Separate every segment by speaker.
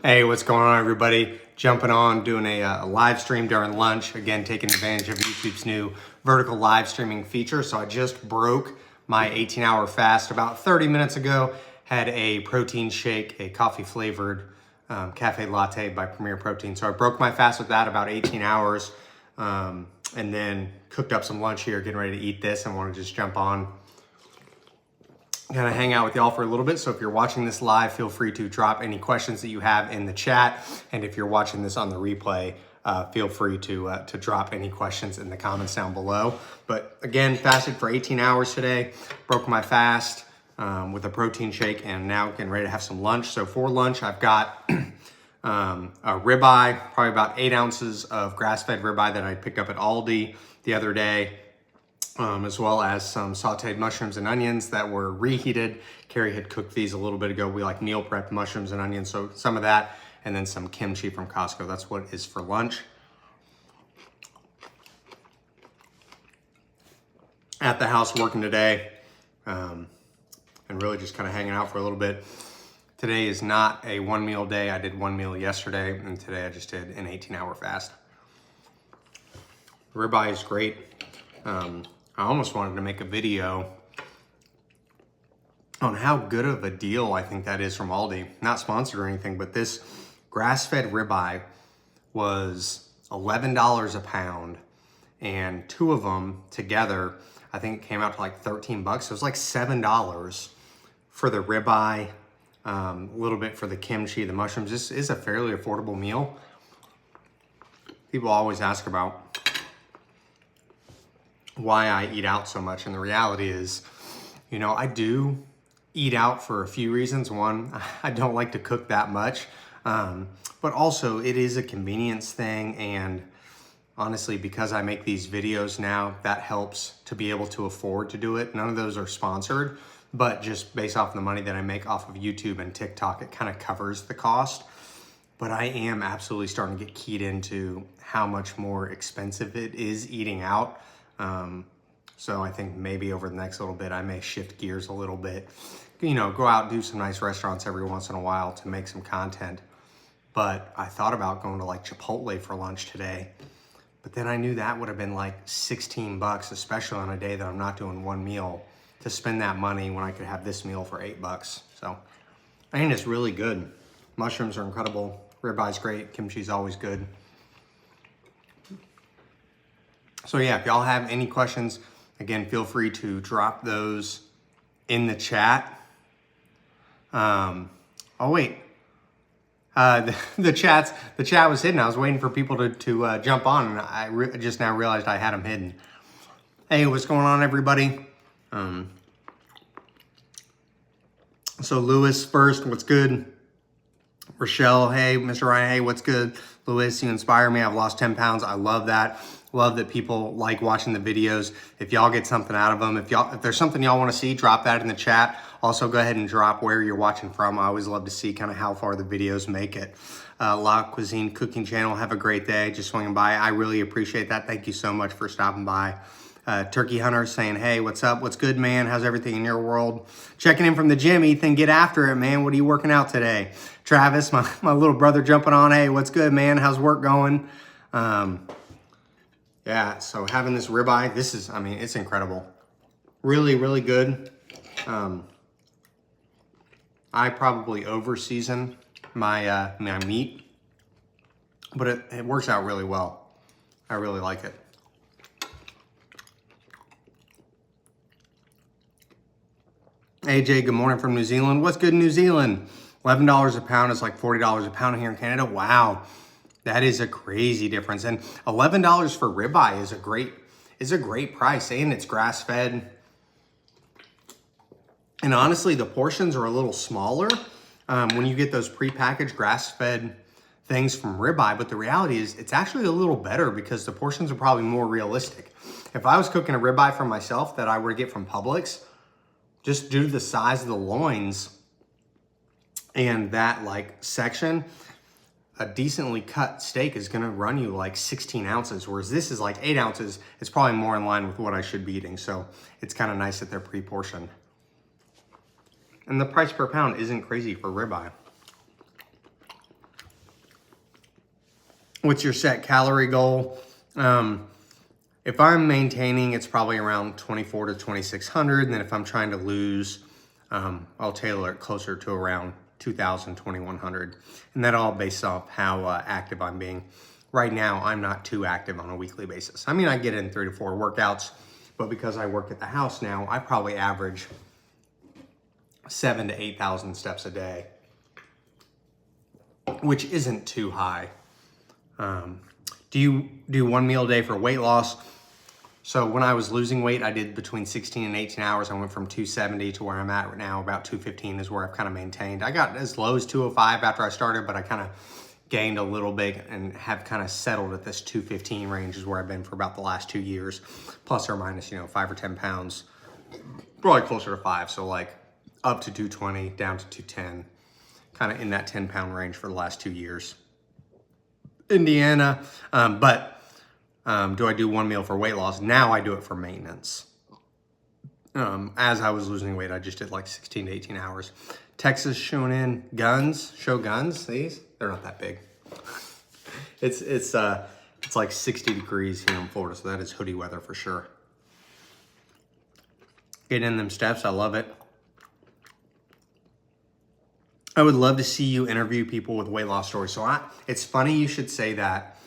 Speaker 1: Hey, what's going on, everybody? Jumping on, doing a live stream during lunch. Again, taking advantage of YouTube's new vertical live streaming feature. So I just broke my 18-hour fast about 30 minutes ago. Had a protein shake, a coffee-flavored cafe latte by Premier Protein. So I broke my fast with that about 18 hours. And then cooked up some lunch here, getting ready to eat this. I want to just jump on, kind of hang out with y'all for a little bit. So if you're watching this live, feel free to drop any questions that you have in the chat. And if you're watching this on the replay, feel free to drop any questions in the comments down below. But again, fasted for 18 hours today, broke my fast with a protein shake, and now getting ready to have some lunch. So for lunch, I've got a ribeye, probably about 8 ounces of grass-fed ribeye that I picked up at Aldi the other day. As well as some sauteed mushrooms and onions that were reheated. Carrie had cooked these a little bit ago. We like meal prep mushrooms and onions, so some of that, and then some kimchi from Costco. That's what is for lunch. At the house working today, and really just kind of hanging out for a little bit. Today is not a one meal day. I did one meal yesterday, and today I just did an 18-hour fast. Ribeye is great. I almost wanted to make a video on how good of a deal I think that is from Aldi. Not sponsored or anything, but this grass-fed ribeye was $11 a pound, and 2 of them together, I think came out to like 13 bucks. So it was like $7 for the ribeye, a little bit for the kimchi, the mushrooms. This is a fairly affordable meal. People always ask about why I eat out so much, and the reality is, you know, I do eat out for a few reasons. One, I don't like to cook that much, but also it is a convenience thing, and honestly, because I make these videos now, that helps to be able to afford to do it. None of those are sponsored, but just based off the money that I make off of YouTube and TikTok, it kind of covers the cost. But I am absolutely starting to get keyed into how much more expensive it is eating out. So I think maybe over the next little bit, I may shift gears a little bit, you know, go out and do some nice restaurants every once in a while to make some content. But I thought about going to like Chipotle for lunch today, but then I knew that would have been like 16 bucks, especially on a day that I'm not doing one meal, to spend that money when I could have this meal for 8 bucks. So I think it's really good. Mushrooms are incredible. Ribeye's great. Kimchi's always good. So yeah, if y'all have any questions, again, feel free to drop those in the chat. Oh wait, the chat was hidden. I was waiting for people to jump on, and I just now realized I had them hidden. Hey, what's going on, everybody? So Lewis first, what's good? Rochelle, hey, Mr. Ryan, hey, what's good? Lewis, you inspire me. I've lost 10 pounds. I love that. Love that people like watching the videos. If y'all get something out of them, if there's something y'all want to see, drop that in the chat. Also, go ahead and drop where you're watching from. I always love to see kind of how far the videos make it. La Cuisine Cooking Channel, have a great day. Just swinging by. I really appreciate that. Thank you so much for stopping by. Turkey Hunter saying, hey, what's up? What's good, man? How's everything in your world? Checking in from the gym. Ethan, get after it, man. What are you working out today? Travis, my little brother jumping on. Hey, what's good, man? How's work going? Yeah, so having this ribeye, this is, I mean, it's incredible. Really, really good. I probably over-season my meat, but it works out really well. I really like it. AJ, good morning from New Zealand. What's good in New Zealand? $11 a pound is like $40 a pound here in Canada. Wow. That is a crazy difference. And $11 for ribeye is a great price, and it's grass-fed. And honestly, the portions are a little smaller when you get those prepackaged grass-fed things from ribeye, but the reality is it's actually a little better because the portions are probably more realistic. If I was cooking a ribeye for myself that I were to get from Publix, just due to the size of the loins and that like section, a decently cut steak is gonna run you like 16 ounces, whereas this is like 8 ounces. It's probably more in line with what I should be eating. So it's kind of nice that they're pre-portioned. And the price per pound isn't crazy for ribeye. What's your set calorie goal? If I'm maintaining, it's probably around 24 to 2,600. And then if I'm trying to lose, I'll tailor it closer to around 2,000, 2,100. And that all based off how active I'm being. Right now, I'm not too active on a weekly basis. I mean, I get in 3 to 4 workouts, but because I work at the house now, I probably average 7,000 to 8,000 steps a day, which isn't too high. Do you do 1 meal a day for weight loss? So when I was losing weight, I did between 16 and 18 hours. I went from 270 to where I'm at right now, about 215 is where I've kind of maintained. I got as low as 205 after I started, but I kind of gained a little bit and have kind of settled at this 215 range is where I've been for about the last 2 years, plus or minus, 5 or 10 pounds, probably closer to 5. So like up to 220, down to 210, kind of in that 10-pound range for the last 2 years. Indiana, do I do 1 meal for weight loss? Now I do it for maintenance. As I was losing weight, I just did like 16 to 18 hours. Texas showing in guns, show guns, these, they're not that big. It's like 60 degrees here in Florida, so that is hoodie weather for sure. Get in them steps, I love it. I would love to see you interview people with weight loss stories. So it's funny you should say that,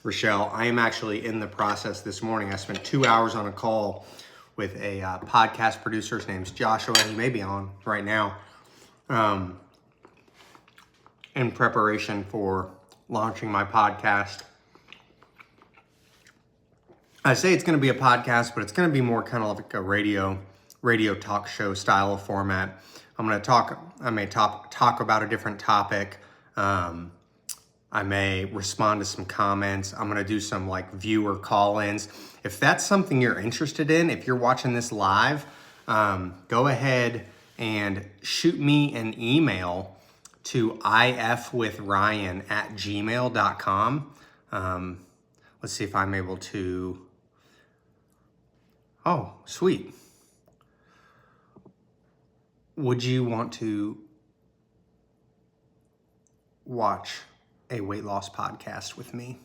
Speaker 1: Rochelle. I am actually in the process this morning. I spent 2 hours on a call with a podcast producer. His name's Joshua. He may be on right now, in preparation for launching my podcast. I say it's going to be a podcast, but it's going to be more kind of like a radio talk show style of format. I may talk about a different topic. I may respond to some comments. I'm gonna do some like viewer call-ins. If that's something you're interested in, if you're watching this live, go ahead and shoot me an email to ifwithryan@gmail.com. Let's see if I'm able to, oh, sweet. Would you want to watch a weight loss podcast with me?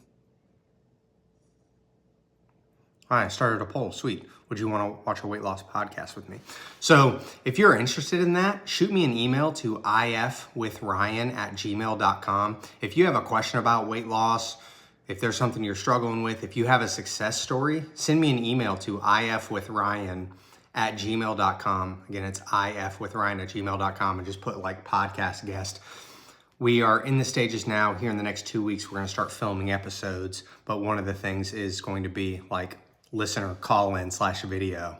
Speaker 1: All right, I started a poll, sweet. Would you want to watch a weight loss podcast with me? So if you're interested in that, shoot me an email to ifwithryan@gmail.com. If you have a question about weight loss, if there's something you're struggling with, if you have a success story, send me an email to ifwithryan@gmail.com. Again, it's ifwithryan@gmail.com, and just put like podcast guest. We are in the stages now. Here in the next 2 weeks, we're going to start filming episodes. But one of the things is going to be like listener call-in /video.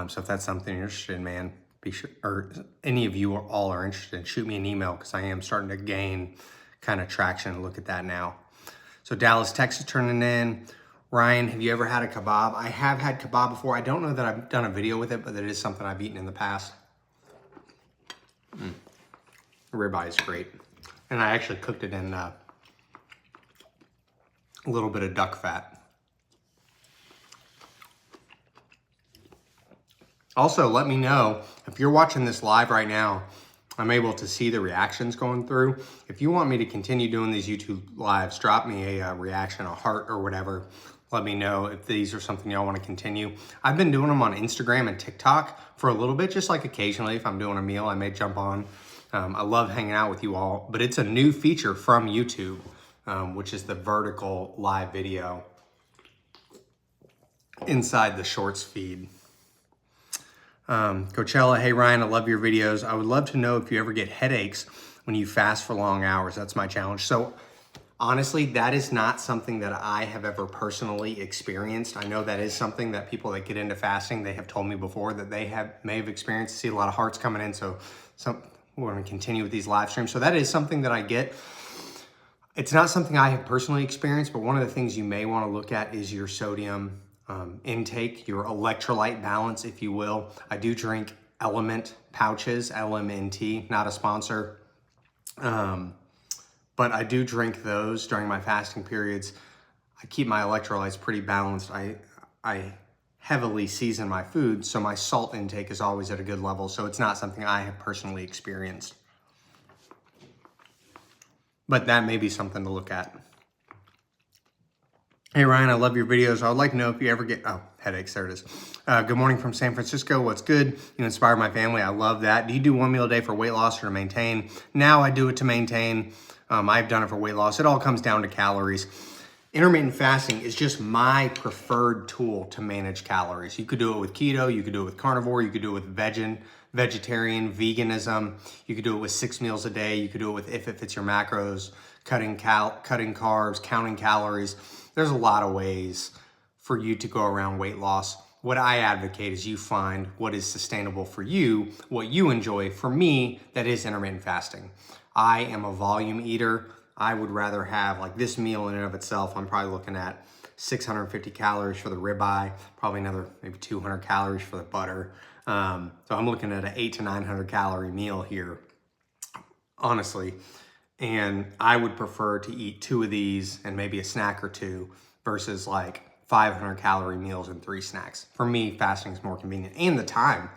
Speaker 1: So if that's something you're interested in, man, be sure, or any of you all are interested, shoot me an email, because I am starting to gain kind of traction. Look at that now. So Dallas, Texas turning in. Ryan, have you ever had a kebab? I have had kebab before. I don't know that I've done a video with it, but it is something I've eaten in the past. Ribeye is great. And I actually cooked it in a little bit of duck fat. Also, let me know if you're watching this live right now. I'm able to see the reactions going through. If you want me to continue doing these YouTube lives, drop me a reaction, a heart or whatever. Let me know if these are something y'all want to continue. I've been doing them on Instagram and TikTok for a little bit, just like occasionally if I'm doing a meal, I may jump on. I love hanging out with you all, but it's a new feature from YouTube, which is the vertical live video inside the Shorts feed. 𝐂𝐿𝐒, hey Ryan, I love your videos. I would love to know if you ever get headaches when you fast for long hours. That's my challenge. So honestly, that is not something that I have ever personally experienced. I know that is something that people that get into fasting, they have told me before that they may have experienced. I see a lot of hearts coming in, so we're going to continue with these live streams. So that is something that I get. It's not something I have personally experienced, but one of the things you may want to look at is your sodium intake, your electrolyte balance, if you will. I do drink Element pouches, LMNT, not a sponsor. But I do drink those during my fasting periods. I keep my electrolytes pretty balanced. I heavily season my food, so my salt intake is always at a good level. So it's not something I have personally experienced. But that may be something to look at. Hey Ryan, I love your videos. I would like to know if you ever get, headaches, there it is. Good morning from San Francisco. What's good? You inspire my family. I love that. Do you do one meal a day for weight loss or to maintain? Now I do it to maintain. I've done it for weight loss. It all comes down to calories. Intermittent fasting is just my preferred tool to manage calories. You could do it with keto, you could do it with carnivore, you could do it with vegetarian, veganism. You could do it with 6 meals a day. You could do it with if it fits your macros, cutting carbs, counting calories. There's a lot of ways for you to go around weight loss. What I advocate is you find what is sustainable for you, what you enjoy. For me, that is intermittent fasting. I am a volume eater. I would rather have, like, this meal in and of itself, I'm probably looking at 650 calories for the ribeye, probably another maybe 200 calories for the butter. So I'm looking at an 800 to 900 calorie meal here, honestly. And I would prefer to eat 2 of these and maybe a snack or 2 versus like 500 calorie meals and 3 snacks. For me, fasting is more convenient, and the time.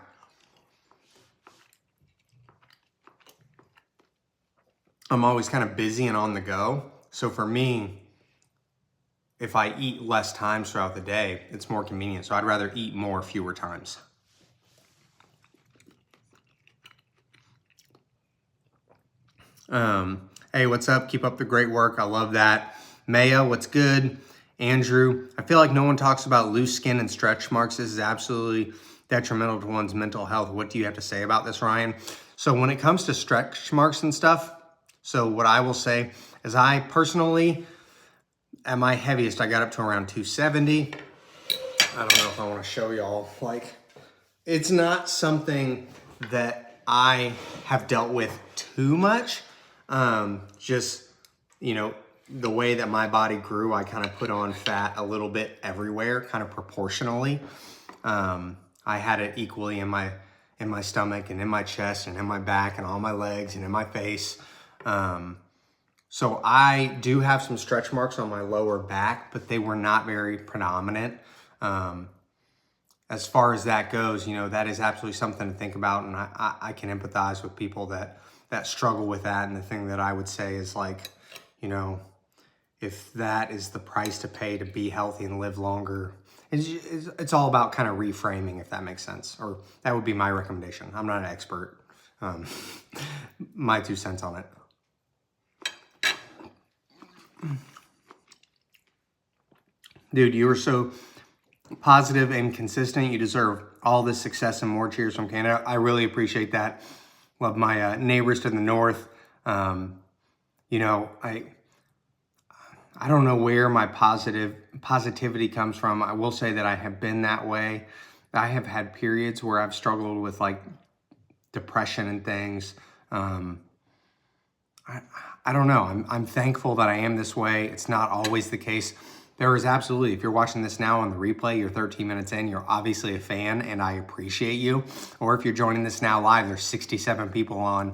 Speaker 1: I'm always kind of busy and on the go. So for me, if I eat less times throughout the day, it's more convenient. So I'd rather eat more fewer times. Hey, what's up? Keep up the great work. I love that. Maya, what's good? Andrew, I feel like no one talks about loose skin and stretch marks. This is absolutely detrimental to one's mental health. What do you have to say about this, Ryan? So when it comes to stretch marks and stuff, so what I will say is I personally, at my heaviest, I got up to around 270. I don't know if I want to show y'all. Like, it's not something that I have dealt with too much. Just, you know, the way that my body grew, I kind of put on fat a little bit everywhere, kind of proportionally. I had it equally in my stomach and in my chest and in my back and on my legs and in my face. So I do have some stretch marks on my lower back, but they were not very predominant. As far as that goes, you know, that is absolutely something to think about. And I can empathize with people that struggle with that. And the thing that I would say is, like, you know, if that is the price to pay to be healthy and live longer, it's all about kind of reframing, if that makes sense. Or that would be my recommendation. I'm not an expert. My 2 cents on it. Dude, you were so positive and consistent. You deserve all this success and more. Cheers from Canada. I really appreciate that. Love my neighbors to the north. You know, I don't know where my positivity comes from. I will say that I have been that way. I have had periods where I've struggled with, like, depression and things. I don't know. I'm thankful that I am this way. It's not always the case. There is absolutely, if you're watching this now on the replay, you're 13 minutes in, you're obviously a fan, and I appreciate you. Or if you're joining this now live, there's 67 people on.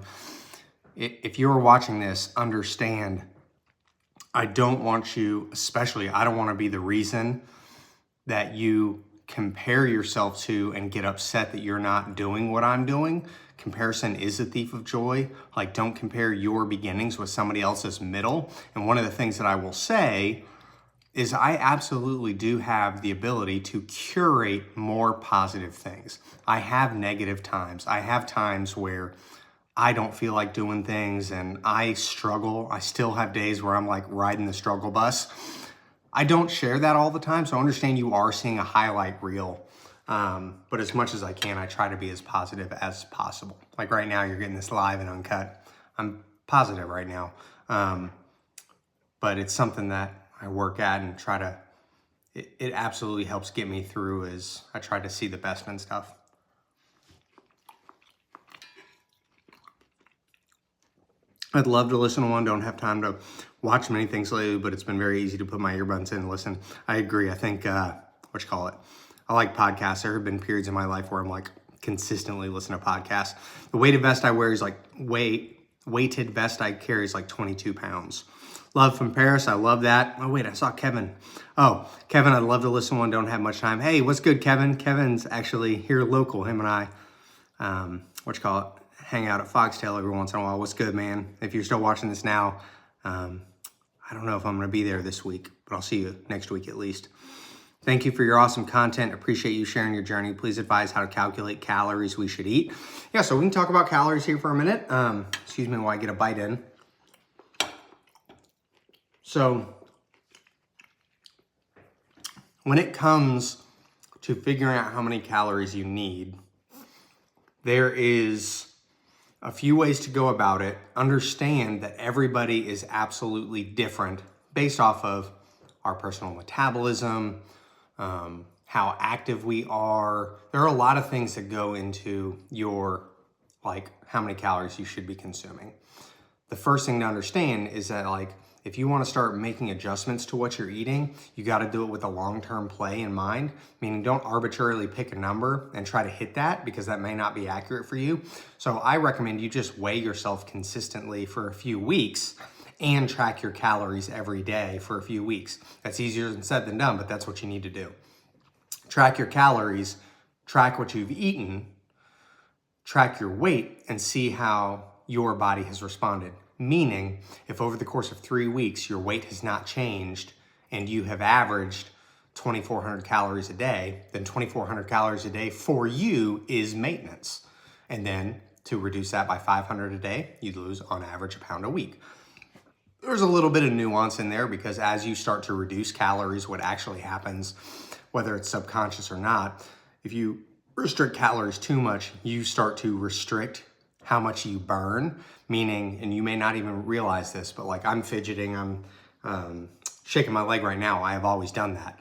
Speaker 1: If you're watching this, understand, I don't want you, especially, I don't want to be the reason that you compare yourself to and get upset that you're not doing what I'm doing. Comparison is a thief of joy. Like, don't compare your beginnings with somebody else's middle. And one of the things that I will say is I absolutely do have the ability to curate more positive things. I have negative times. I have times where I don't feel like doing things and I struggle. I still have days where I'm like riding the struggle bus. I don't share that all the time, so I understand you are seeing a highlight reel. But as much as I can, I try to be as positive as possible. Like right now, you're getting this live and uncut. I'm positive right now. But it's something that I work at and try to, it absolutely helps get me through as I try to see the best in stuff. I'd love to listen to one. Don't have time to watch many things lately, but it's been very easy to put my earbuds in and listen. I agree. I think, I like podcasts. There have been periods in my life where I'm like consistently listening to podcasts. The weighted vest I wear is like, weighted vest I carry is like 22 pounds. Love from Paris. I love that. Oh, wait, I saw Kevin. Oh, Kevin, I'd love to listen to one. Don't have much time. Hey, what's good, Kevin? Kevin's actually here local. Him and I, hang out at Foxtail every once in a while. What's good, man? If you're still watching this now, I don't know if I'm going to be there this week, but I'll see you next week at least. Thank you for your awesome content. Appreciate you sharing your journey. Please advise how to calculate calories we should eat. Yeah, so we can talk about calories here for a minute. Excuse me while I get a bite in. So when it comes to figuring out how many calories you need, there is a few ways to go about it. Understand that everybody is absolutely different based off of our personal metabolism, how active we are. There are a lot of things that go into your, like, how many calories you should be consuming. The first thing to understand is that, like, if you want to start making adjustments to what you're eating, you got to do it with a long-term play in mind, meaning don't arbitrarily pick a number and try to hit that because that may not be accurate for you. So I recommend you just weigh yourself consistently for a few weeks and track your calories every day for a few weeks. That's easier said than done, but that's what you need to do. Track your calories, track what you've eaten, track your weight, and see how your body has responded. Meaning, if over the course of 3 weeks, your weight has not changed and you have averaged 2,400 calories a day, then 2,400 calories a day for you is maintenance. And then to reduce that by 500 a day, you'd lose on average a pound a week. There's a little bit of nuance in there because as you start to reduce calories, what actually happens, whether it's subconscious or not, if you restrict calories too much, you start to restrict how much you burn, meaning, and you may not even realize this, but like I'm fidgeting, I'm shaking my leg right now. I have always done that.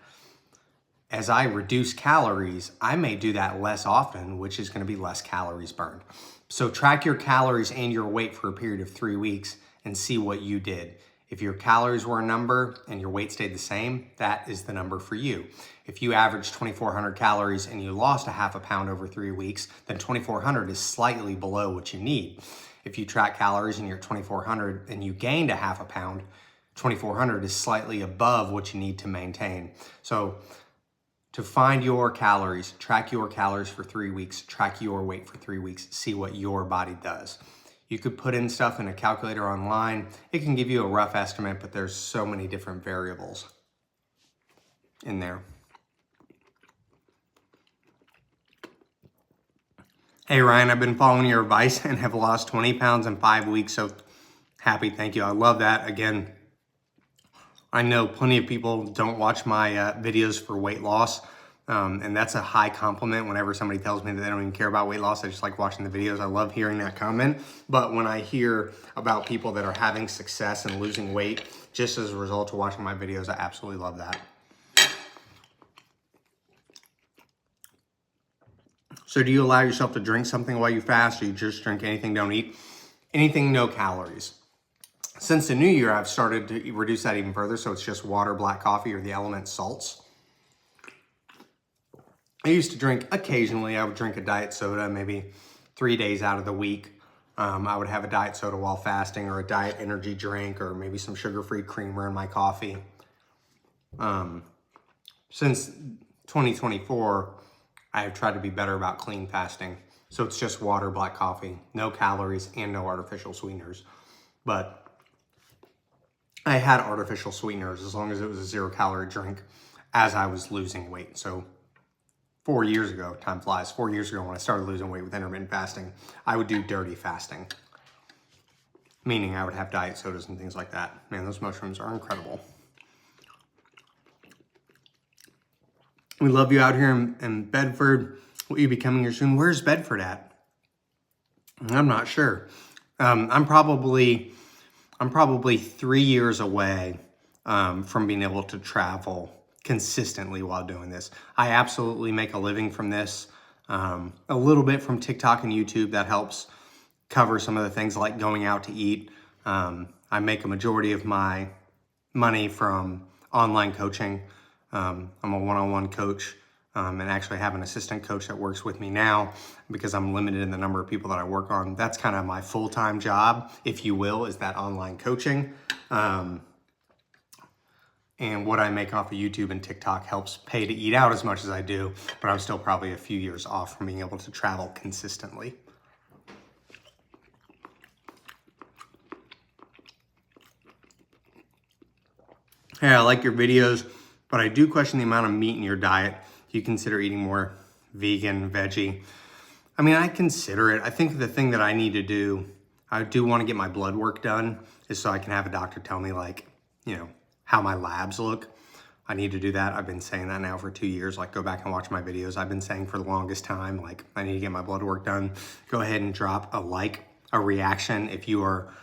Speaker 1: As I reduce calories, I may do that less often, which is going to be less calories burned. So track your calories and your weight for a period of 3 weeks and see what you did. If your calories were a number and your weight stayed the same, that is the number for you. If you averaged 2,400 calories and you lost a half a pound over 3 weeks, then 2,400 is slightly below what you need. If you track calories and you're at 2,400 and you gained a half a pound, 2,400 is slightly above what you need to maintain. So to find your calories, track your calories for 3 weeks, track your weight for 3 weeks, see what your body does. You could put in stuff in a calculator online. It can give you a rough estimate, but there's so many different variables in there. Hey Ryan, I've been following your advice and have lost 20 pounds in 5 weeks. So happy, thank you. I love that. Again, I know plenty of people don't watch my videos for weight loss. And that's a high compliment whenever somebody tells me that they don't even care about weight loss. I just like watching the videos. I love hearing that comment. But when I hear about people that are having success and losing weight just as a result of watching my videos, I absolutely love that. So do you allow yourself to drink something while you fast, or you just drink anything, don't eat? Anything, no calories. Since the new year, I've started to reduce that even further. So it's just water, black coffee, or the element salts. I used to drink occasionally. I would drink a diet soda maybe 3 days out of the week. I would have a diet soda while fasting, or a diet energy drink, or maybe some sugar-free creamer in my coffee. Since 2024, I have tried to be better about clean fasting. So it's just water, black coffee, no calories, and no artificial sweeteners. But I had artificial sweeteners as long as it was a 0-calorie drink as I was losing weight. So 4 years ago, time flies, 4 years ago when I started losing weight with intermittent fasting, I would do dirty fasting. Meaning I would have diet sodas and things like that. Man, those mushrooms are incredible. We love you out here in Bedford. Will you be coming here soon? Where's Bedford at? I'm not sure. I'm probably 3 years away from being able to travel consistently while doing this. I absolutely make a living from this. A little bit from TikTok and YouTube that helps cover some of the things like going out to eat. I make a majority of my money from online coaching. I'm a one-on-one coach and actually have an assistant coach that works with me now because I'm limited in the number of people that I work on. That's kind of my full-time job, if you will, is that online coaching. And what I make off of YouTube and TikTok helps pay to eat out as much as I do, but I'm still probably a few years off from being able to travel consistently. hey, I like your videos, but I do question the amount of meat in your diet. Do you consider eating more vegan, veggie? I mean, I consider it. I think the thing that I need to do, I do want to get my blood work done, is so I can have a doctor tell me, like, you know, how my labs look. I need to do that. I've been saying that now for 2 years. Like, go back and watch my videos. I've been saying for the longest time, like, I need to get my blood work done. Go ahead and drop a reaction if you are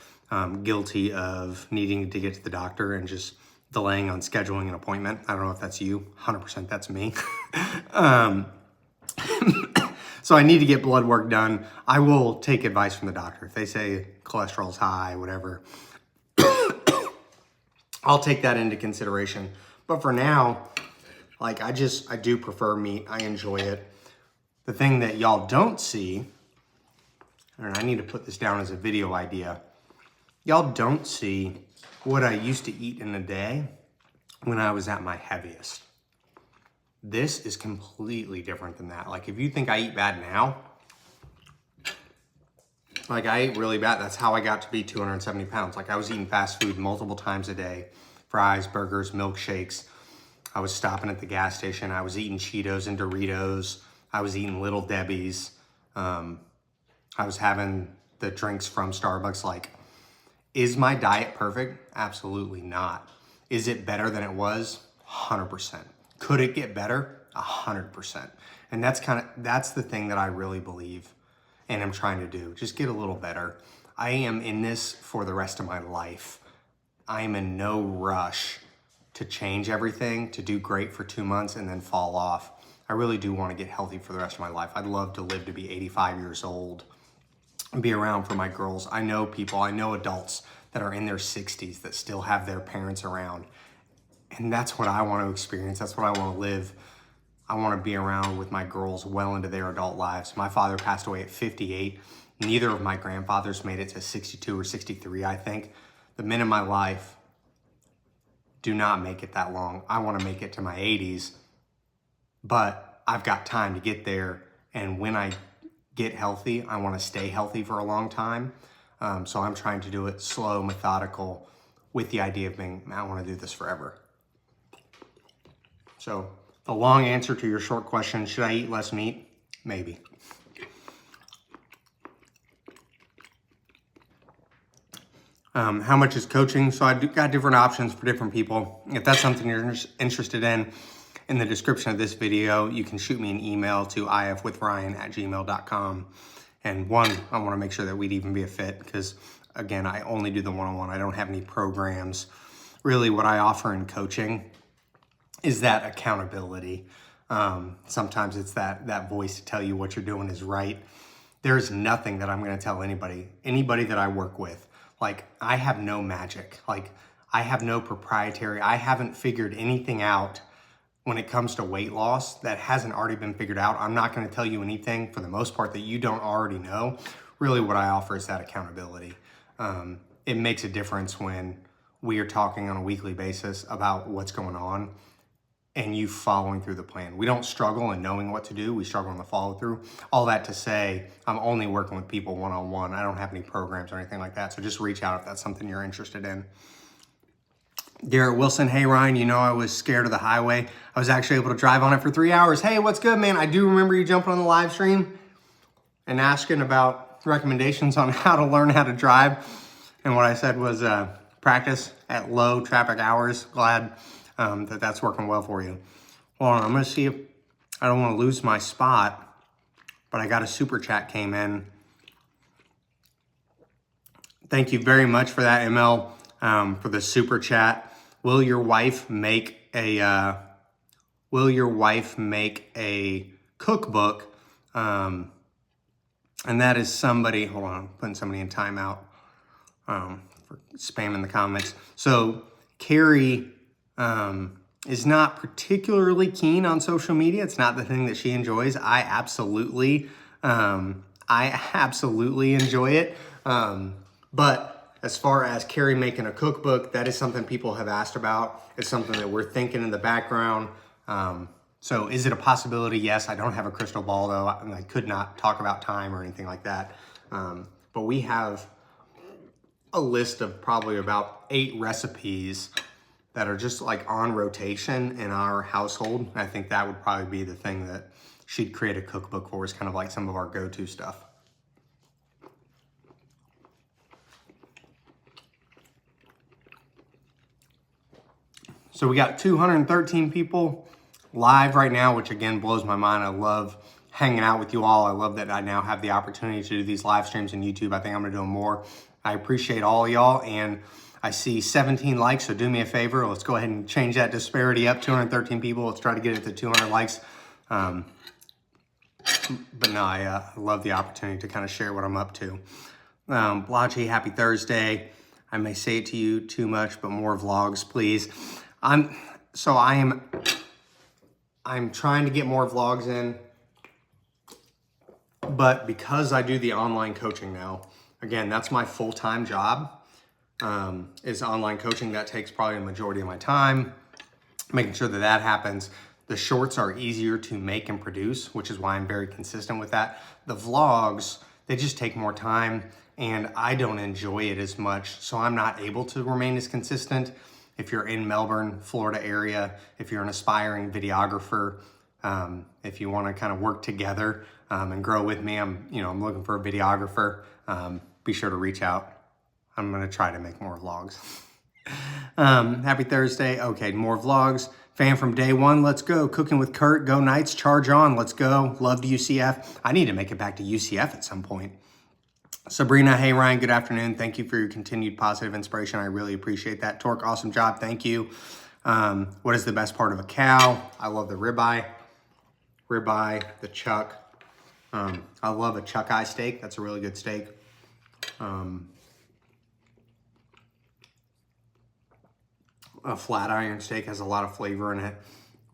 Speaker 1: guilty of needing to get to the doctor and just delaying on scheduling an appointment. I don't know if that's you. 100% that's me. So I need to get blood work done. I will take advice from the doctor. If they say cholesterol's high, whatever, I'll take that into consideration. But for now, like, I do prefer meat. I enjoy it. The thing that y'all don't see, and I need to put this down as a video idea, y'all don't see what I used to eat in a day when I was at my heaviest. This is completely different than that. Like, if you think I eat bad now, like, I ate really bad. That's how I got to be 270 pounds. Like, I was eating fast food multiple times a day. Fries, burgers, milkshakes. I was stopping at the gas station. I was eating Cheetos and Doritos. I was eating Little Debbie's. I was having the drinks from Starbucks. Like, is my diet perfect? Absolutely not. Is it better than it was? 100%. Could it get better? 100%. And that's the thing that I really believe and I'm trying to do. Just get a little better. I am in this for the rest of my life. I am in no rush to change everything, to do great for 2 months and then fall off. I really do want to get healthy for the rest of my life. I'd love to live to be 85 years old and be around for my girls. I know people, I know adults that are in their 60s that still have their parents around. And that's what I want to experience. That's what I want to live. I want to be around with my girls well into their adult lives. My father passed away at 58. Neither of my grandfathers made it to 62 or 63, I think. The men in my life do not make it that long. I want to make it to my 80s, but I've got time to get there. And when I get healthy, I want to stay healthy for a long time. So I'm trying to do it slow, methodical, with the idea of being, I want to do this forever. So the long answer to your short question, should I eat less meat? Maybe. How much is coaching? So I've got different options for different people. If that's something you're interested in the description of this video, you can shoot me an email to ifwithryan@gmail.com. And one, I want to make sure that we'd even be a fit because, again, I only do the one-on-one. I don't have any programs. Really, what I offer in coaching is that accountability. Sometimes it's that voice to tell you what you're doing is right. There's nothing that I'm going to tell anybody that I work with. Like, I have no magic. Like, I have no proprietary. I haven't figured anything out when it comes to weight loss that hasn't already been figured out. I'm not going to tell you anything, for the most part, that you don't already know. Really, what I offer is that accountability. It makes a difference when we are talking on a weekly basis about what's going on and you following through the plan. We don't struggle in knowing what to do. We struggle in the follow through. All that to say, I'm only working with people one-on-one. I don't have any programs or anything like that. So just reach out if that's something you're interested in. Garrett Wilson, hey Ryan, you know I was scared of the highway. I was actually able to drive on it for 3 hours. Hey, what's good, man? I do remember you jumping on the live stream and asking about recommendations on how to learn how to drive. And what I said was practice at low traffic hours. Glad that's working well for you. Hold on, I'm gonna see if, I don't wanna lose my spot, but I got a super chat came in. Thank you very much for that, ML, for the super chat. Will your wife make a cookbook? And that is somebody, hold on, I'm putting somebody in timeout for spamming the comments. So Carrie is not particularly keen on social media. It's not the thing that she enjoys. I absolutely enjoy it. But as far as Carrie making a cookbook, that is something people have asked about. It's something that we're thinking in the background. So is it a possibility? Yes. I don't have a crystal ball though. I could not talk about time or anything like that. But we have a list of probably about 8 recipes that are just like on rotation in our household. I think that would probably be the thing that she'd create a cookbook for, is kind of like some of our go-to stuff. So we got 213 people live right now, which again blows my mind. I love hanging out with you all. I love that I now have the opportunity to do these live streams on YouTube. I think I'm gonna do them more. I appreciate all y'all, and I see 17 likes, so do me a favor. Let's go ahead and change that disparity up. 213 people, let's try to get it to 200 likes. But no, I love the opportunity to kind of share what I'm up to. Blotchy, happy Thursday. I may say it to you too much, but more vlogs, please. I'm trying to get more vlogs in, but because I do the online coaching now, again, that's my full-time job, is online coaching. That takes probably a majority of my time, making sure that that happens. The shorts are easier to make and produce, which is why I'm very consistent with that. The vlogs, they just take more time, and I don't enjoy it as much, so I'm not able to remain as consistent. If you're in Melbourne, Florida area, if you're an aspiring videographer, if you want to kind of work together and grow with me, I'm looking for a videographer. Be sure to reach out. I'm going to try to make more vlogs. Happy Thursday. Okay, more vlogs. Fan from day one. Let's go. Cooking with Kurt. Go Knights. Charge on. Let's go. Loved UCF. I need to make it back to UCF at some point. Sabrina, hey Ryan, good afternoon. Thank you for your continued positive inspiration. I really appreciate that. Torque, awesome job. Thank you. What is the best part of a cow? I love the ribeye, the chuck. I love a chuck eye steak. That's a really good steak. A flat iron steak has a lot of flavor in it.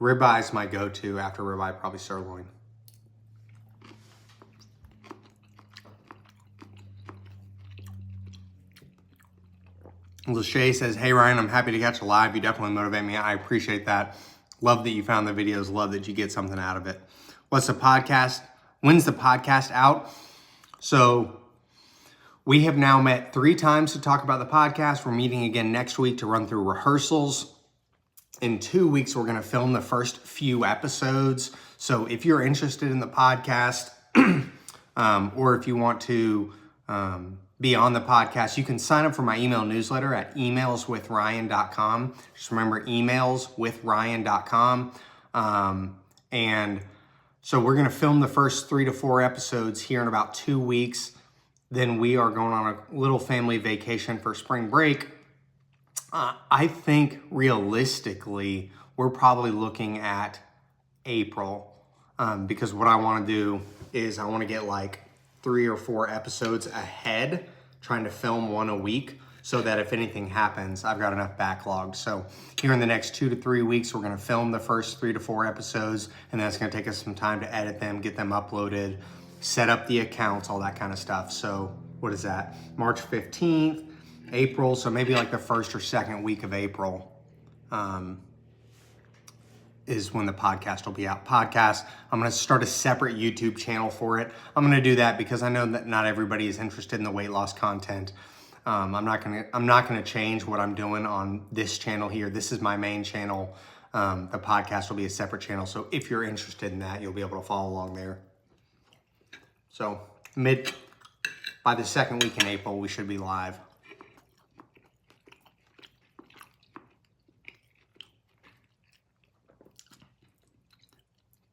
Speaker 1: Ribeye is my go-to. After ribeye, probably sirloin. Lachey says, hey Ryan, I'm happy to catch a live. You definitely motivate me. I appreciate that. Love that you found the videos. Love that you get something out of it. What's the podcast? When's the podcast out? So we have now met 3 times to talk about the podcast. We're meeting again next week to run through rehearsals. In 2 weeks, we're going to film the first few episodes. So if you're interested in the podcast, or if you want to be on the podcast, you can sign up for my email newsletter at emailswithryan.com. Just remember, emailswithryan.com. And so we're going to film the first 3 to 4 episodes here in about 2 weeks. Then we are going on a little family vacation for spring break. I think realistically, we're probably looking at April, because what I want to do is I want to get like 3 or 4 episodes ahead, trying to film 1 a week, so that if anything happens, I've got enough backlog. So here in the next 2 to 3 weeks, we're going to film the first 3 to 4 episodes, and then it's going to take us some time to edit them, get them uploaded, set up the accounts, all that kind of stuff. So what is that? March 15th, April. So maybe like the first or second week of April is when the podcast will be out. Podcast, I'm going to start a separate YouTube channel for it. I'm going to do that because I know that not everybody is interested in the weight loss content. I'm not going to change what I'm doing on this channel here. This is my main channel. The podcast will be a separate channel. So if you're interested in that, you'll be able to follow along there. So by the second week in April, we should be live.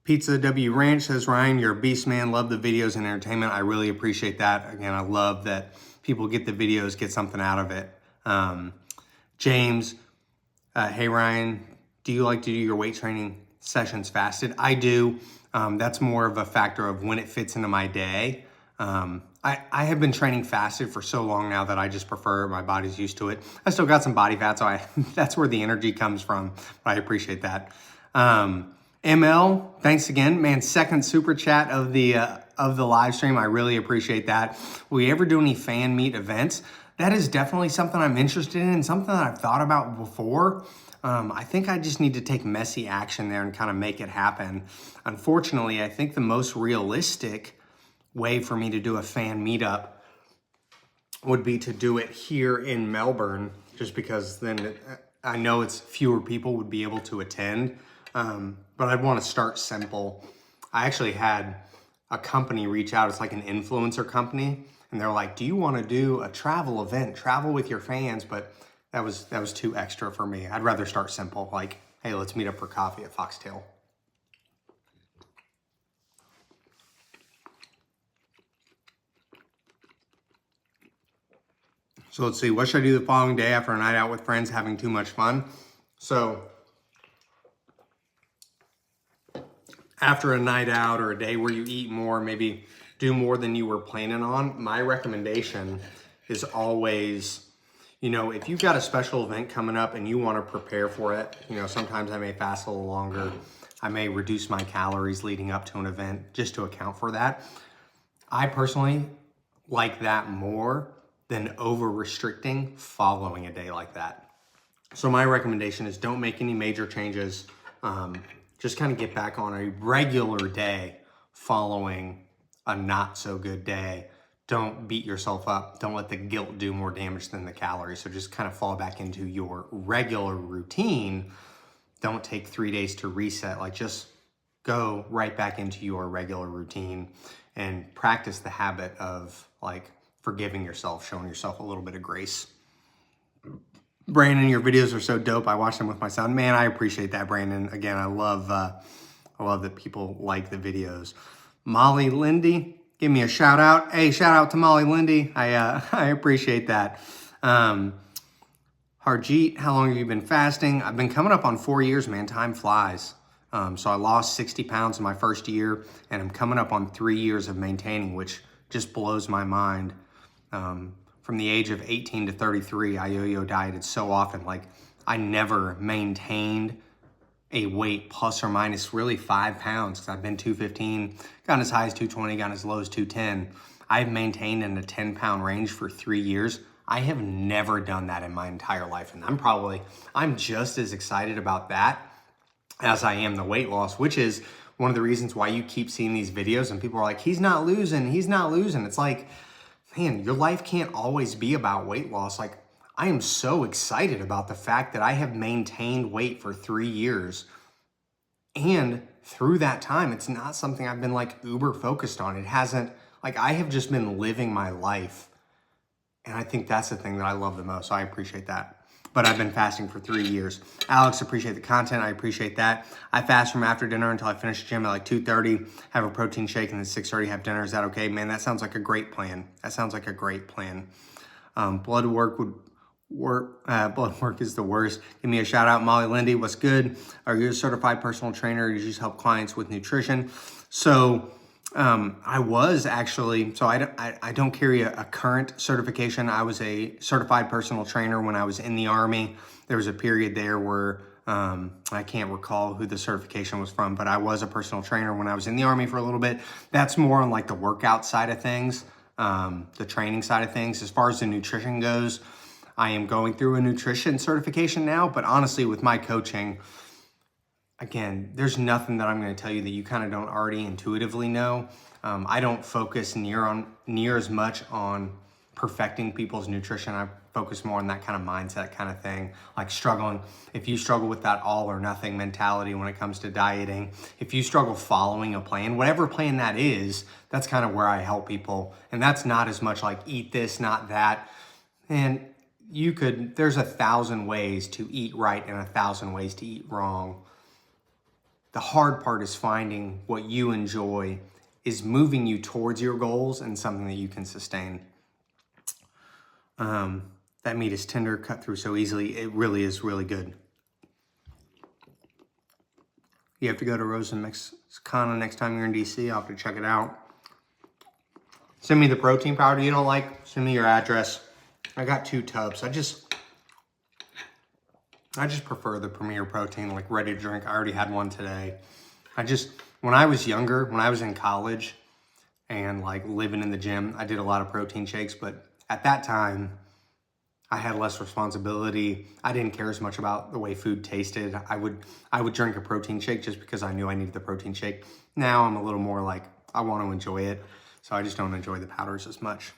Speaker 1: Pizza W Ranch says, Ryan, you're a beast, man. Love the videos and entertainment. I really appreciate that. Again, I love that people get the videos, get something out of it. James, hey Ryan, do you like to do your weight training sessions fasted? I do. That's more of a factor of when it fits into my day. I have been training fasted for so long now that I just prefer, my body's used to it. I still got some body fat, so that's where the energy comes from. But I appreciate that. ML, thanks again, man. Second super chat of the live stream. I really appreciate that. Will you ever do any fan meet events? That is definitely something I'm interested in, something that I've thought about before. I think I just need to take messy action there and kind of make it happen. Unfortunately, I think the most realistic way for me to do a fan meetup would be to do it here in Melbourne, just because then I know it's fewer people would be able to attend, but I'd want to start simple. I actually had a company reach out. It's like an influencer company. And they're like, do you want to do a travel event, travel with your fans? But that was too extra for me. I'd rather start simple. Like, hey, let's meet up for coffee at 𝐶𝐶𝐓'𝐒. So let's see, what should I do the following day after a night out with friends having too much fun? So after a night out or a day where you eat more, maybe do more than you were planning on, my recommendation is always, you know, if you've got a special event coming up and you want to prepare for it, you know, sometimes I may fast a little longer. I may reduce my calories leading up to an event just to account for that. I personally like that more than over restricting following a day like that. So my recommendation is don't make any major changes. Just kind of get back on a regular day following a not so good day. Don't beat yourself up. Don't let the guilt do more damage than the calories. So just kind of fall back into your regular routine. Don't take 3 days to reset. Like, just go right back into your regular routine and practice the habit of like forgiving yourself, showing yourself a little bit of grace. Brandon, your videos are so dope. I watch them with my son. Man, I appreciate that, Brandon. Again, I love that people like the videos. Molly Lindy, give me a shout out. Hey, shout out to Molly Lindy. I appreciate that. Harjeet, how long have you been fasting? I've been coming up on 4 years, man. Time flies. So I lost 60 pounds in my first year, and I'm coming up on 3 years of maintaining, which just blows my mind. From the age of 18 to 33, I yo-yo dieted so often. Like, I never maintained a weight plus or minus really 5 pounds, because I've been 215, gotten as high as 220, gotten as low as 210. I've maintained in a 10-pound range for 3 years. I have never done that in my entire life. And I'm just as excited about that as I am the weight loss, which is one of the reasons why you keep seeing these videos and people are like, he's not losing. It's like, man, your life can't always be about weight loss. Like, I am so excited about the fact that I have maintained weight for 3 years. And through that time, it's not something I've been like uber focused on. It hasn't, like, I have just been living my life. And I think that's the thing that I love the most. So I appreciate that. But I've been fasting for 3 years. Alex, appreciate the content. I appreciate that. I fast from after dinner until I finish the gym at like 2:30, have a protein shake, and then 6:30 have dinner. Is that okay? Man, that sounds like a great plan. Blood work would work. Blood work is the worst. Give me a shout out. Molly Lindy, what's good? Are you a certified personal trainer? Or you just help clients with nutrition? So I was actually, so I don't carry a current certification. I was a certified personal trainer when I was in the Army. There was a period there where I can't recall who the certification was from, but I was a personal trainer when I was in the Army for a little bit. That's more on like the workout side of things, the training side of things. As far as the nutrition goes, I am going through a nutrition certification now, but honestly, with my coaching, again, there's nothing that I'm going to tell you that you kind of don't already intuitively know. I don't focus near as much on perfecting people's nutrition. I focus more on that kind of mindset kind of thing, like struggling. If you struggle with that all or nothing mentality when it comes to dieting, if you struggle following a plan, whatever plan that is, that's kind of where I help people. And that's not as much like eat this, not that. And there's 1,000 ways to eat right and 1,000 ways to eat wrong. The hard part is finding what you enjoy, is moving you towards your goals and something that you can sustain. That meat is tender, cut through so easily. It really is really good. You have to go to Rosa Mexicana next time you're in DC. I'll have to check it out. Send me the protein powder you don't like. Send me your address. I got 2 tubs. I just prefer the Premier Protein, like ready to drink. I already had one today. When I was younger, when I was in college and like living in the gym, I did a lot of protein shakes, but at that time, I had less responsibility. I didn't care as much about the way food tasted. I would drink a protein shake just because I knew I needed the protein shake. Now I'm a little more like, I want to enjoy it, so I just don't enjoy the powders as much.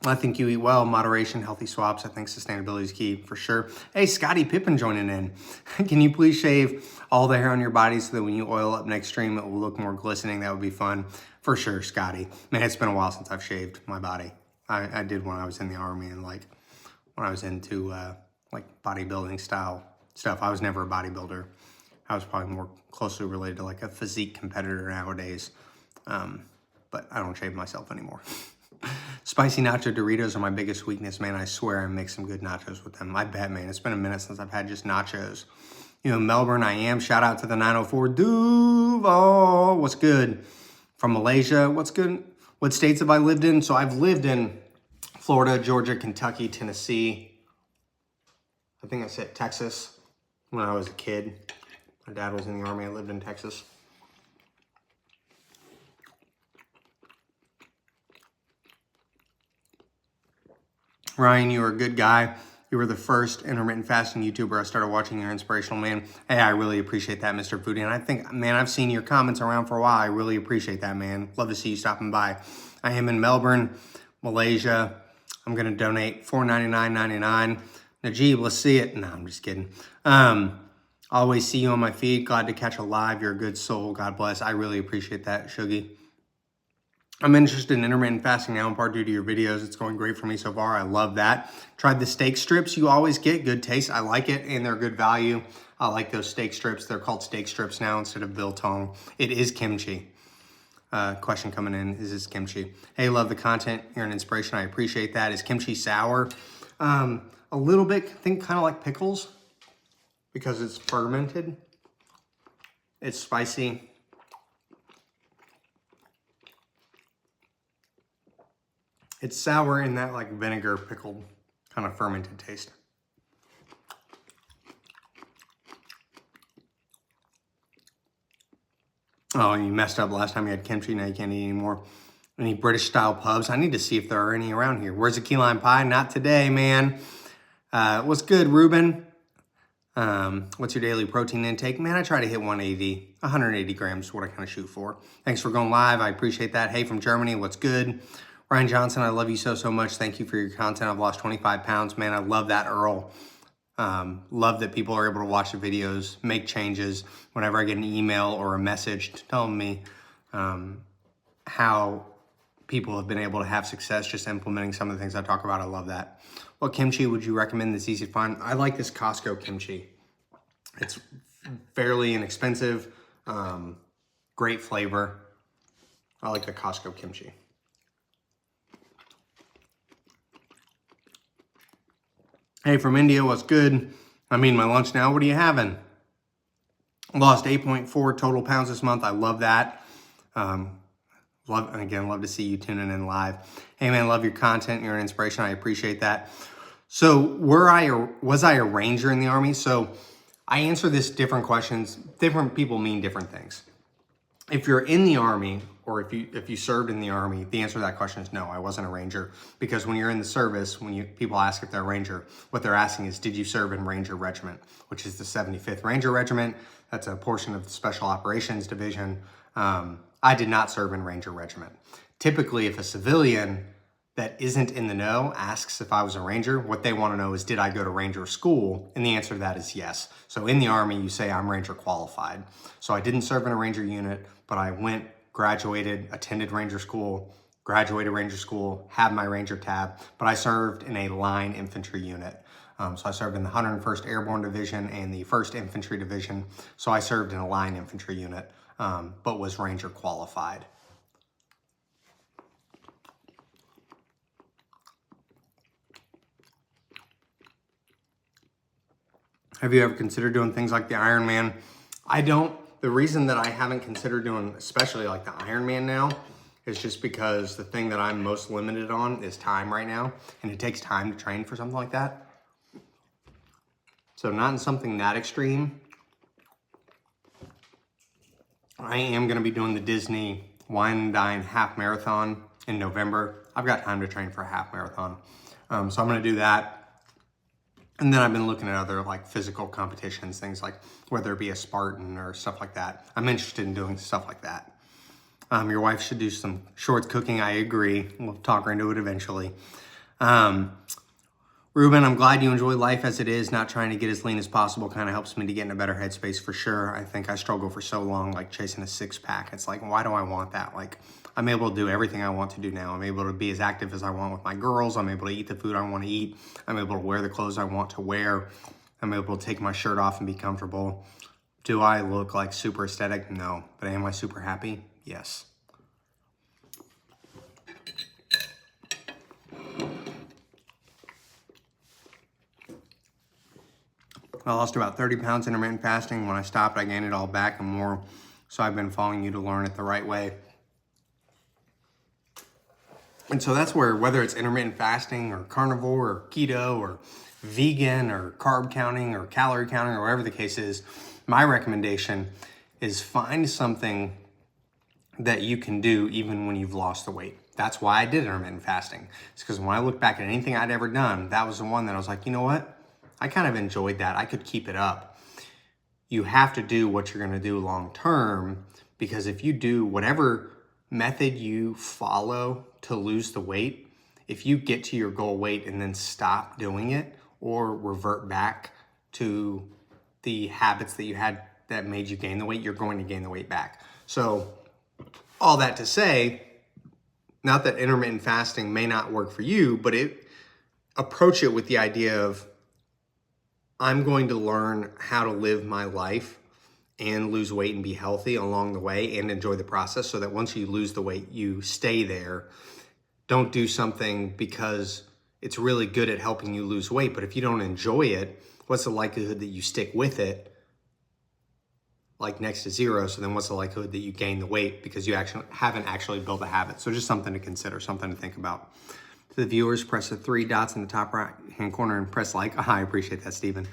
Speaker 1: I think you eat well, moderation, healthy swaps. I think sustainability is key for sure. Hey, Scotty Pippen joining in. Can you please shave all the hair on your body so that when you oil up next stream, it will look more glistening? That would be fun. For sure, Scotty. Man, it's been a while since I've shaved my body. I did when I was in the Army and like when I was into like bodybuilding style stuff. I was never a bodybuilder. I was probably more closely related to like a physique competitor nowadays. But I don't shave myself anymore. Spicy nacho Doritos are my biggest weakness, man. I swear I make some good nachos with them. I bet, man. It's been a minute since I've had just nachos. You know, Melbourne, I am. Shout out to the 904 Duval. What's good? From Malaysia, what's good? What states have I lived in? So I've lived in Florida, Georgia, Kentucky, Tennessee. I think I said Texas when I was a kid. My dad was in the Army. I lived in Texas. Ryan, you were a good guy. You were the first intermittent fasting YouTuber I started watching. You're inspirational, man. Hey, I really appreciate that, Mr. Foodie. And I think, man, I've seen your comments around for a while. I really appreciate that, man. Love to see you stopping by. I am in Melbourne, Malaysia. I'm going to donate $4.99.99. Najib, let's see it. No, I'm just kidding. Always see you on my feed. Glad to catch a live. You're a good soul. God bless. I really appreciate that, Shuggy. I'm interested in intermittent fasting now in part due to your videos. It's going great for me so far. I love that. Tried the steak strips you always get. Good taste. I like it, and they're good value. I like those steak strips. They're called steak strips now instead of biltong. It is kimchi. Question coming in, is this kimchi? Hey, love the content. You're an inspiration. I appreciate that. Is kimchi sour? A little bit, I think kind of like pickles because it's fermented. It's spicy. It's sour in that like vinegar pickled kind of fermented taste. Oh, you messed up last time you had kimchi. Now you can't eat anymore. Any British style pubs? I need to see if there are any around here. Where's the key lime pie? Not today, man. What's good, Ruben? What's your daily protein intake? Man, I try to hit 180 grams is what I kind of shoot for. Thanks for going live. I appreciate that. Hey, from Germany, what's good? Ryan Johnson, I love you so much. Thank you for your content. I've lost 25 pounds, man. I love that, Earl. Love that people are able to watch the videos, make changes. Whenever I get an email or a message telling me how people have been able to have success just implementing some of the things I talk about, I love that. What kimchi would you recommend that's easy to find? I like this Costco kimchi. It's fairly inexpensive, great flavor. I like the Costco kimchi. Hey, from India, what's good? I'm eating my lunch now. What are you having? Lost 8.4 total pounds this month. I love that. Love to see you tuning in live. Hey, man, love your content. You're an inspiration. I appreciate that. So was I a ranger in the Army? So I answer this different questions. Different people mean different things. If you're in the Army, or if you served in the Army, the answer to that question is no, I wasn't a ranger. Because when you're in the service, people ask if they're a ranger, what they're asking is, did you serve in Ranger Regiment, which is the 75th Ranger Regiment. That's a portion of the Special Operations Division. I did not serve in Ranger Regiment. Typically, if a civilian that isn't in the know asks if I was a ranger, what they want to know is, did I go to ranger school? And the answer to that is yes. So in the Army, you say I'm ranger qualified. So I didn't serve in a ranger unit, but I went, graduated, attended ranger school, graduated ranger school, had my ranger tab, but I served in a line infantry unit. So I served in the 101st Airborne Division and the 1st Infantry Division. So I served in a line infantry unit, but was ranger qualified. Have you ever considered doing things like the Ironman? I don't. The reason that I haven't considered doing, especially like the Ironman now, is just because the thing that I'm most limited on is time right now. And it takes time to train for something like that. So not in something that extreme. I am going to be doing the Disney Wine and Dine half marathon in November. I've got time to train for a half marathon. So I'm going to do that. And then I've been looking at other like physical competitions, things like whether it be a Spartan or stuff like that. I'm interested in doing stuff like that. Your wife should do some shorts cooking. I agree. We'll talk her into it eventually. Ruben, I'm glad you enjoy life as it is. Not trying to get as lean as possible kind of helps me to get in a better headspace for sure. I think I struggled for so long, like chasing a six pack. It's like, why do I want that? Like, I'm able to do everything I want to do now. I'm able to be as active as I want with my girls. I'm able to eat the food I want to eat. I'm able to wear the clothes I want to wear. I'm able to take my shirt off and be comfortable. Do I look like super aesthetic? No. But am I super happy? Yes. I lost about 30 pounds intermittent fasting. When I stopped, I gained it all back and more. So I've been following you to learn it the right way. And so that's where, whether it's intermittent fasting or carnivore or keto or vegan or carb counting or calorie counting or whatever the case is, my recommendation is find something that you can do even when you've lost the weight. That's why I did intermittent fasting. It's because when I look back at anything I'd ever done, that was the one that I was like, you know what? I kind of enjoyed that. I could keep it up. You have to do what you're going to do long term, because if you do whatever method you follow to lose the weight, if you get to your goal weight and then stop doing it or revert back to the habits that you had that made you gain the weight, you're going to gain the weight back. So all that to say, not that intermittent fasting may not work for you, but approach it with the idea of, I'm going to learn how to live my life and lose weight and be healthy along the way and enjoy the process, so that once you lose the weight, you stay there. Don't do something because it's really good at helping you lose weight, but if you don't enjoy it, what's the likelihood that you stick with it? Like next to zero. So then what's the likelihood that you gain the weight because you haven't actually built a habit? So just something to consider, something to think about. To the viewers, press the 3 dots in the top right hand corner and press like. I appreciate that, Stephen.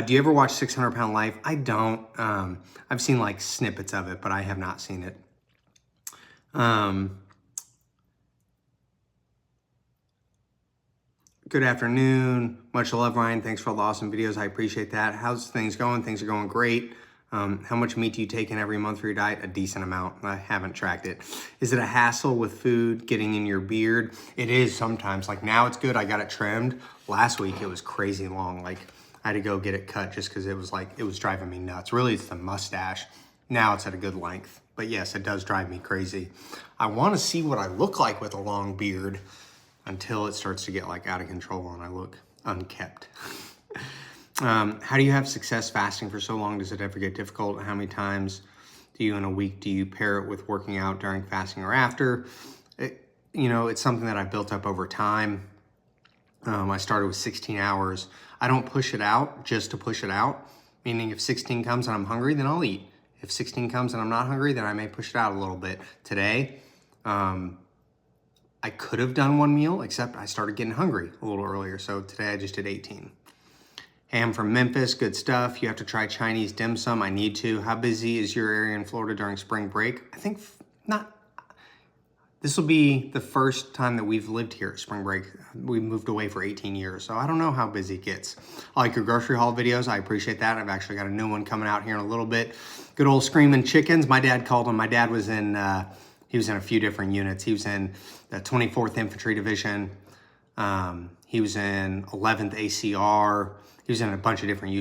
Speaker 1: Do you ever watch 600 Pound Life? I don't. I've seen like snippets of it, but I have not seen it. Good afternoon. Much love, Ryan. Thanks for all the awesome videos. I appreciate that. How's things going? Things are going great. How much meat do you take in every month for your diet? A decent amount. I haven't tracked it. Is it a hassle with food getting in your beard? It is sometimes. Like now it's good. I got it trimmed. Last week it was crazy long. Like I had to go get it cut just because it was driving me nuts. Really, it's the mustache. Now it's at a good length. But yes, it does drive me crazy. I want to see what I look like with a long beard until it starts to get like out of control and I look unkept. How do you have success fasting for so long? Does it ever get difficult? How many times do you in a week do you pair it with working out during fasting or after? It's something that I've built up over time. I started with 16 hours. I don't push it out just to push it out, meaning if 16 comes and I'm hungry, then I'll eat. If 16 comes and I'm not hungry, then I may push it out a little bit. Today, I could have done one meal, except I started getting hungry a little earlier. So today I just did 18. Hey, I'm from Memphis, good stuff. You have to try Chinese dim sum. I need to. How busy is your area in Florida during spring break? I think not. This will be the first time that we've lived here at spring break. We moved away for 18 years, so I don't know how busy it gets. I like your grocery haul videos. I appreciate that. I've actually got a new one coming out here in a little bit. Good old Screaming Chickens. My dad called them. My dad was in, he was in a few different units. He was in the 24th Infantry Division. He was in 11th ACR. He was in a bunch of different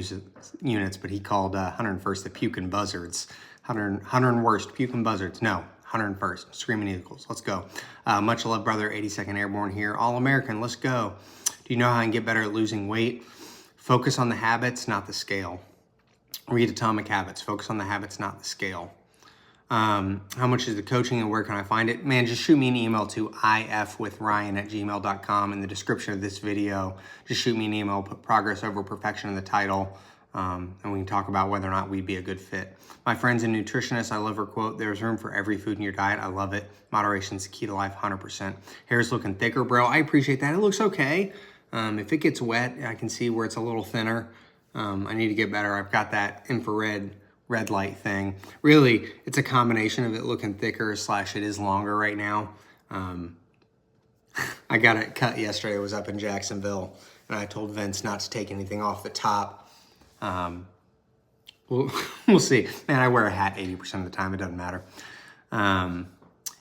Speaker 1: units, but he called 101st the Pukin' Buzzards. 101st Pukin' Buzzards. No, 101st Screaming Eagles. Let's go. Much love, brother. 82nd Airborne here. All-American. Let's go. Do you know how I can get better at losing weight? Focus on the habits, not the scale. Read Atomic Habits. Focus on the habits, not the scale. How much is the coaching and where can I find it? Man, just shoot me an email to ifwithryan@gmail.com. In the description of this video, just shoot me an email, put progress over perfection in the title, and we can talk about whether or not we'd be a good fit. My friend's a nutritionist. I love her quote, "There's room for every food in your diet." I love it. Moderation's the key to life, 100%. Hair's looking thicker, bro. I appreciate that. It looks okay. If it gets wet, I can see where it's a little thinner. I need to get better. I've got that infrared red light thing. Really, it's a combination of it looking thicker / it is longer right now. I got it cut yesterday. I was up in Jacksonville, and I told Vince not to take anything off the top. We'll see. Man, I wear a hat 80% of the time. It doesn't matter.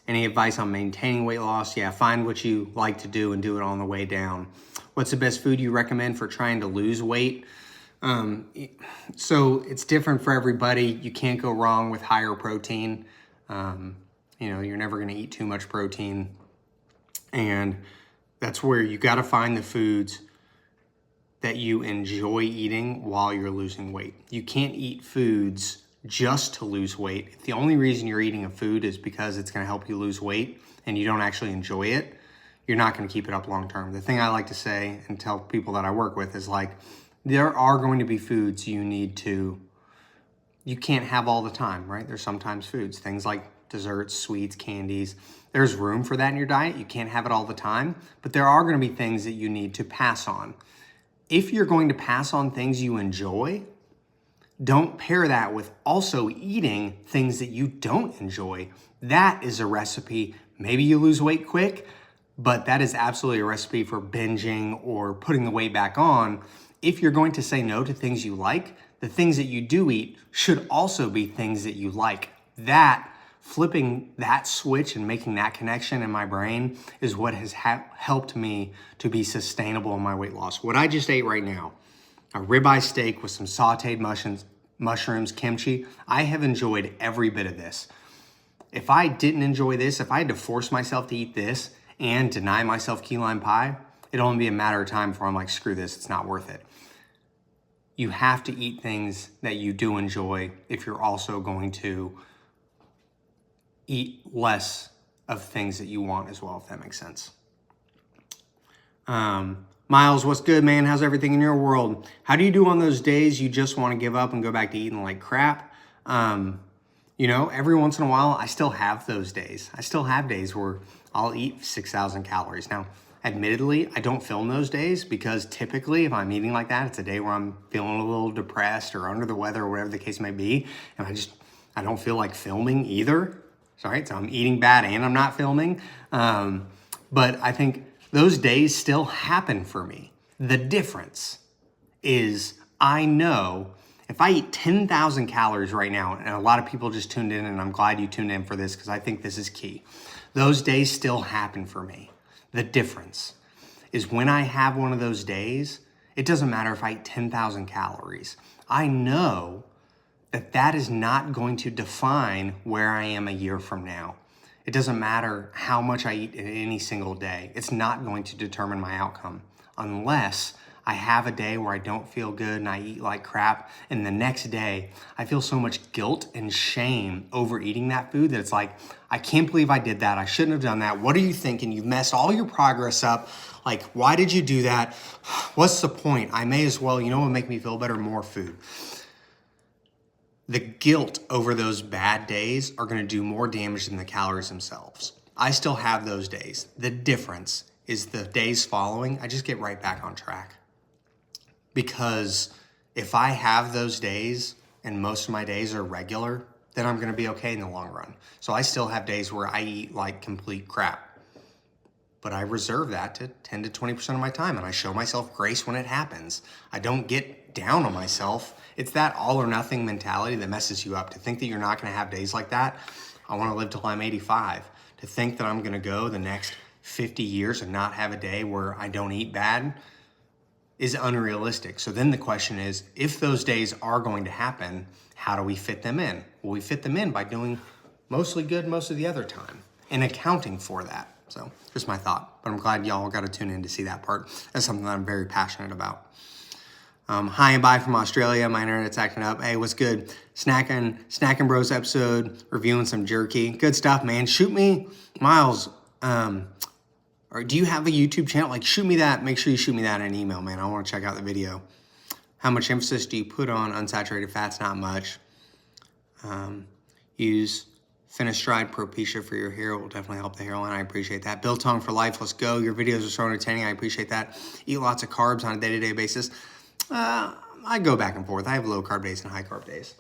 Speaker 1: Any advice on maintaining weight loss? Yeah, find what you like to do and do it on the way down. What's the best food you recommend for trying to lose weight? So it's different for everybody. You can't go wrong with higher protein. You're never going to eat too much protein. And that's where you got to find the foods that you enjoy eating while you're losing weight. You can't eat foods just to lose weight. If the only reason you're eating a food is because it's going to help you lose weight and you don't actually enjoy it, you're not going to keep it up long term. The thing I like to say and tell people that I work with is like, there are going to be foods you can't have all the time, right? There's sometimes foods, things like desserts, sweets, candies. There's room for that in your diet. You can't have it all the time, but there are going to be things that you need to pass on. If you're going to pass on things you enjoy, don't pair that with also eating things that you don't enjoy. That is a recipe. Maybe you lose weight quick, but that is absolutely a recipe for binging or putting the weight back on. If you're going to say no to things you like, the things that you do eat should also be things that you like. Flipping that switch and making that connection in my brain is what has helped me to be sustainable in my weight loss. What I just ate right now, a ribeye steak with some sauteed mushrooms, kimchi, I have enjoyed every bit of this. If I didn't enjoy this, if I had to force myself to eat this and deny myself key lime pie, it'll only be a matter of time before I'm like, screw this, it's not worth it. You have to eat things that you do enjoy if you're also going to eat less of things that you want as well, if that makes sense. Miles, what's good, man? How's everything in your world? How do you do on those days you just want to give up and go back to eating like crap? Every once in a while, I still have those days. I still have days where I'll eat 6,000 calories. Now, admittedly, I don't film those days because typically if I'm eating like that, it's a day where I'm feeling a little depressed or under the weather or whatever the case may be. And I don't feel like filming either. Sorry, so I'm eating bad and I'm not filming. But I think those days still happen for me. The difference is I know if I eat 10,000 calories right now, and a lot of people just tuned in, and I'm glad you tuned in for this because I think this is key. Those days still happen for me. The difference is when I have one of those days, it doesn't matter if I eat 10,000 calories. I know that is not going to define where I am a year from now. It doesn't matter how much I eat in any single day. It's not going to determine my outcome unless I have a day where I don't feel good and I eat like crap. And the next day, I feel so much guilt and shame over eating that food that it's like, I can't believe I did that. I shouldn't have done that. What are you thinking? You've messed all your progress up. Like, why did you do that? What's the point? I may as well, what would make me feel better? More food. The guilt over those bad days are going to do more damage than the calories themselves. I still have those days. The difference is the days following, I just get right back on track. Because if I have those days and most of my days are regular, then I'm going to be okay in the long run. So I still have days where I eat like complete crap. But I reserve that to 10 to 20% of my time, and I show myself grace when it happens. I don't get down on myself. It's that all or nothing mentality that messes you up. To think that you're not going to have days like that. I want to live till I'm 85. To think that I'm going to go the next 50 years and not have a day where I don't eat bad is unrealistic. So then the question is, if those days are going to happen, how do we fit them in? Well, we fit them in by doing mostly good most of the other time and accounting for that. So just my thought, but I'm glad y'all got to tune in to see that part. That's something that I'm very passionate about. Hi and bye from Australia. My internet's acting up. Hey, what's good? Snacking Bros episode, reviewing some jerky. Good stuff, man. Shoot me, Miles, or do you have a YouTube channel? Like, shoot me that. Make sure you shoot me that in an email, man. I want to check out the video. How much emphasis do you put on unsaturated fats? Not much. Use Finasteride Propecia for your hair. It will definitely help the hairline. I appreciate that. Bill Tong for life. Let's go. Your videos are so entertaining. I appreciate that. Eat lots of carbs on a day-to-day basis. I go back and forth. I have low carb days and high carb days.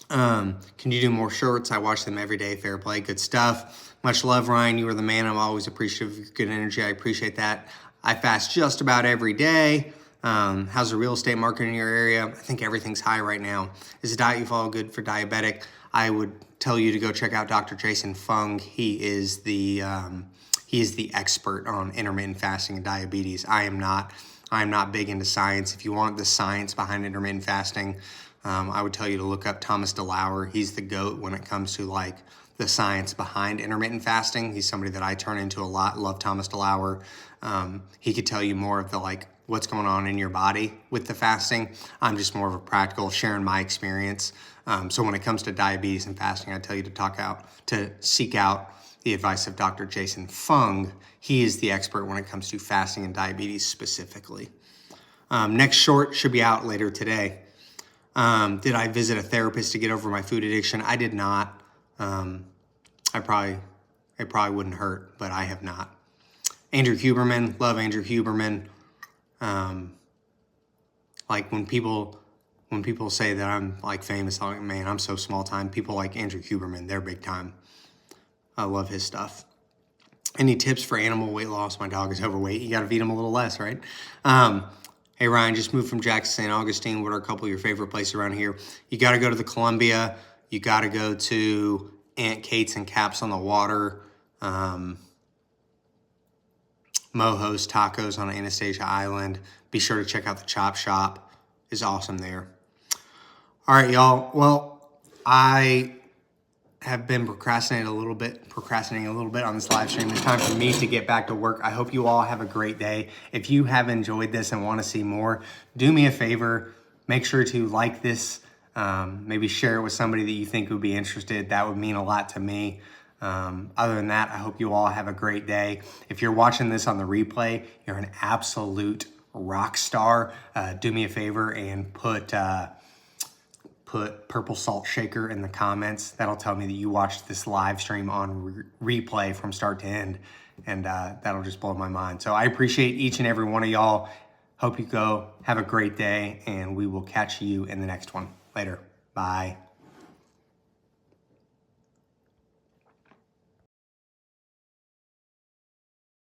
Speaker 1: Can you do more shorts? I watch them every day. Fair play. Good stuff. Much love, Ryan. You are the man. I'm always appreciative of your good energy. I appreciate that. I fast just about every day. How's the real estate market in your area? I think everything's high right now. Is the diet you follow good for diabetic? I would tell you to go check out Dr. Jason Fung. He is the expert on intermittent fasting and diabetes. I am not big into science. If you want the science behind intermittent fasting, I would tell you to look up Thomas DeLauer. He's the GOAT when it comes to like the science behind intermittent fasting. He's somebody that I turn into a lot. Love Thomas DeLauer. He could tell you more of the like what's going on in your body with the fasting. I'm just more of a practical, sharing my experience. So when it comes to diabetes and fasting, I tell you to seek out the advice of Dr. Jason Fung. He is the expert when it comes to fasting and diabetes specifically. Next short should be out later today. Did I visit a therapist to get over my food addiction? I did not. It probably wouldn't hurt, but I have not. Andrew Huberman, love Andrew Huberman. Like when people say that I'm like famous, I'm like, man, I'm so small time. People like Andrew Huberman, they're big time. I love his stuff. Any tips for animal weight loss? My dog is overweight. You got to feed him a little less, right? Hey, Ryan, just moved from Jackson, St. Augustine. What are a couple of your favorite places around here? You got to go to the Columbia. You got to go to Aunt Kate's and Caps on the Water. Mojo's Tacos on Anastasia Island. Be sure to check out the Chop Shop. It's awesome there. All right, y'all. Well, I have been procrastinating a little bit on this live stream. It's time for me to get back to work. I hope you all have a great day. If you have enjoyed this and want to see more, do me a favor. Make sure to like this. Maybe share it with somebody that you think would be interested. That would mean a lot to me. Other than that, I hope you all have a great day. If you're watching this on the replay, you're an absolute rock star. Do me a favor and put purple salt shaker in the comments. That'll tell me that you watched this live stream on replay from start to end, and that'll just blow my mind. So I appreciate each and every one of y'all. Hope you go have a great day, and we will catch you in the next one. Later. Bye.